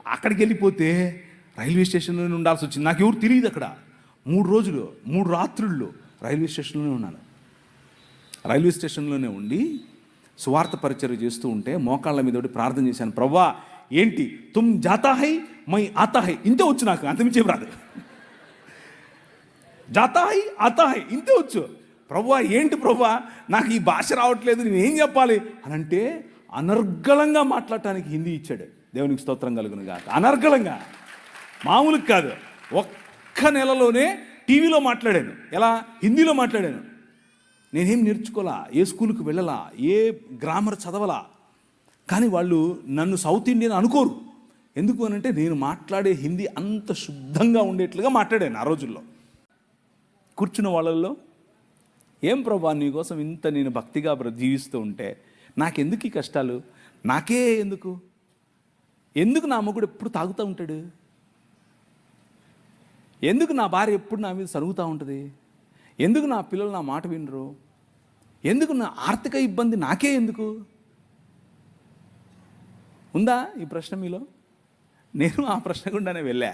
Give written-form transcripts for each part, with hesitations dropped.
అక్కడికి వెళ్ళిపోతే రైల్వే స్టేషన్లోనే ఉండాల్సి వచ్చింది. నాకు ఎవరు తెలియదు అక్కడ. 3 రోజులు 3 రాత్రుళ్ళు రైల్వే స్టేషన్లోనే ఉన్నాను. రైల్వే స్టేషన్లోనే ఉండి సువార్త పరిచర్య చేస్తూ ఉంటే మోకాళ్ళ మీద ఒకటి ప్రార్థన చేశాను. ప్రవ్వా ఏంటి తుమ్ జాతా హై మై ఆతా హై, ఇంతే వచ్చు, నాకు అంతమించేం రాదు. జాతా హై ఆతా హై ఇంతే వచ్చు. ప్రవ్వా ఏంటి ప్రవ్వా నాకు ఈ భాష రావట్లేదు, నేను ఏం చెప్పాలి అని అంటే అనర్గళంగా మాట్లాడటానికి హిందీ ఇచ్చాడు. దేవునికి స్తోత్రం కలుగును గాక. అనర్గళంగా, మామూలుగా కాదు. ఒక్క నెలలోనే టీవీలో మాట్లాడాను. ఎలా? హిందీలో మాట్లాడాను. నేనేం నేర్చుకోలా, ఏ స్కూల్కి వెళ్ళలా, ఏ గ్రామర్ చదవలా. కానీ వాళ్ళు నన్ను సౌత్ ఇండియన్ అనుకోరు. ఎందుకు అని అంటే నేను మాట్లాడే హిందీ అంత శుద్ధంగా ఉండేట్లుగా మాట్లాడాను ఆ రోజుల్లో. కూర్చున్న వాళ్ళల్లో, ఏం ప్రభా నీకోసం ఇంత నేను భక్తిగా జీవిస్తూ ఉంటే నాకెందుకు ఈ కష్టాలు, నాకే ఎందుకు, ఎందుకు నా మొగుడు ఎప్పుడు తాగుతూ ఉంటాడు, ఎందుకు నా భార్య ఎప్పుడు నా మీద సరుగుతూ ఉంటుంది, ఎందుకు నా పిల్లలు నా మాట వినరు, ఎందుకు నా ఆర్థిక ఇబ్బంది నాకే ఎందుకు? ఉందా ఈ ప్రశ్న మీలో? నేను ఆ ప్రశ్న గుండానే వెళ్ళా.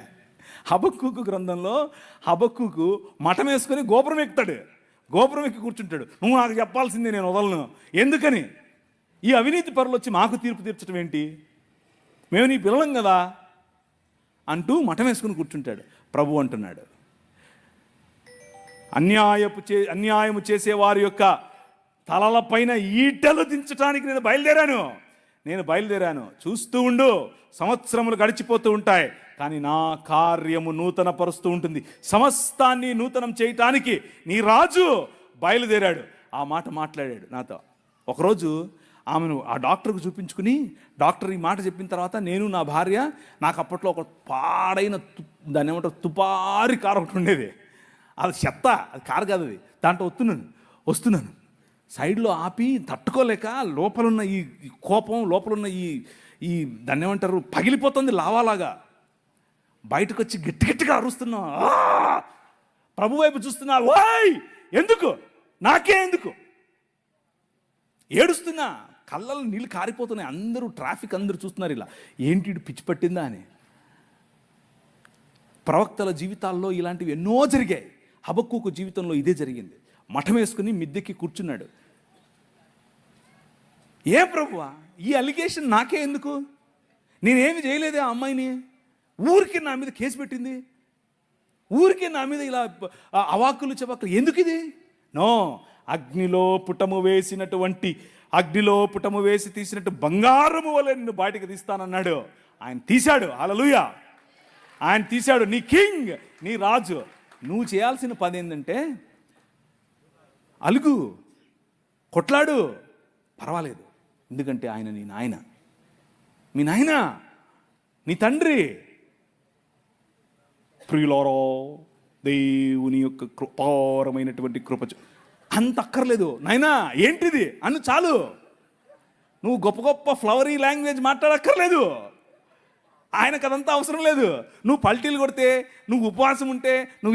హబక్కూకు గ్రంథంలో హబక్కూకు మఠం వేసుకొని గోపురం ఎక్కుతాడు. గోపురం ఎక్కి కూర్చుంటాడు. నువ్వు నాకు చెప్పాల్సిందే, నేను వదలను. ఎందుకని? ఈ అవినీతి పరులు వచ్చి మాకు తీర్పు తీర్చడం ఏంటి, మేము నీ పిల్లలం కదా అంటూ మఠం వేసుకుని కూర్చుంటాడు. ప్రభు అంటున్నాడు, అన్యాయము చేసే వారి యొక్క తలలపైన ఈటలు దించడానికి నేను బయలుదేరాను. చూస్తూ ఉండు, సంవత్సరములు గడిచిపోతూ ఉంటాయి, కానీ నా కార్యము నూతన పరుస్తూ ఉంటుంది. సమస్తాన్ని నూతనం చేయటానికి నీ రాజు బయలుదేరాడు. ఆ మాట మాట్లాడాడు నాతో. ఒకరోజు ఆమెను ఆ డాక్టర్కు చూపించుకుని, డాక్టర్ ఈ మాట చెప్పిన తర్వాత నేను నా భార్య, నాకు అప్పట్లో ఒక పాడైన దాన్ని ఏమంటారు తుపారి కారు ఒకటి ఉండేది. అది చెత్త, అది కారు కాదు, అది. దాంట్లో వస్తున్నాను సైడ్లో ఆపి తట్టుకోలేక లోపలున్న ఈ కోపం, లోపలున్న ఈ దాన్ని ఏమంటారు పగిలిపోతుంది లావాలాగా. బయటకు వచ్చి గట్టిగా అరుస్తున్నా, ప్రభు వైపు చూస్తున్నా. ఓయ్ ఎందుకు, నాకే ఎందుకు? ఏడుస్తున్నా, కళ్ళలో నీళ్ళు కారిపోతున్నాయి. అందరూ ట్రాఫిక్ అందరూ చూస్తున్నారు. ఇలా ఏంటి పిచ్చి పట్టిందా అని. ప్రవక్తల జీవితాల్లో ఇలాంటివి ఎన్నో జరిగాయి. హబక్కూకు జీవితంలో ఇదే జరిగింది. మఠం వేసుకుని మిద్దెక్కి కూర్చున్నాడు. ఏ ప్రభువా ఈ అలిగేషన్ నాకే ఎందుకు? నేనేమి చేయలేదే ఆ అమ్మాయిని, ఊరికే నా మీద కేసు పెట్టింది, ఊరికే నా మీద ఇలా అవాకులు చవాకులు, ఎందుకు ఇది? నో, అగ్నిలో పుటము వేసి తీసినట్టు బంగారము వలె నిన్ను బయటకు తీస్తానన్నాడు. ఆయన తీశాడు. హల్లెలూయా. ఆయన తీశాడు. నీ కింగ్, నీ రాజు. నువ్వు చేయాల్సిన పని ఏంటంటే అలుగు, కొట్లాడు, పర్వాలేదు. ఎందుకంటే ఆయన నీ నాయన, మీ నాయన, నీ తండ్రి. ప్రియులారో, దేవుని యొక్క కృపారమైనటువంటి కృప అంత అక్కర్లేదు. నాయనా ఏంటిది అను చాలు. నువ్వు గొప్ప గొప్ప ఫ్లవరీ లాంగ్వేజ్ మాట్లాడక్కర్లేదు. ఆయనకు అదంతా అవసరం లేదు. నువ్వు పల్టీలు కొడితే, నువ్వు ఉపవాసం ఉంటే, నువ్వు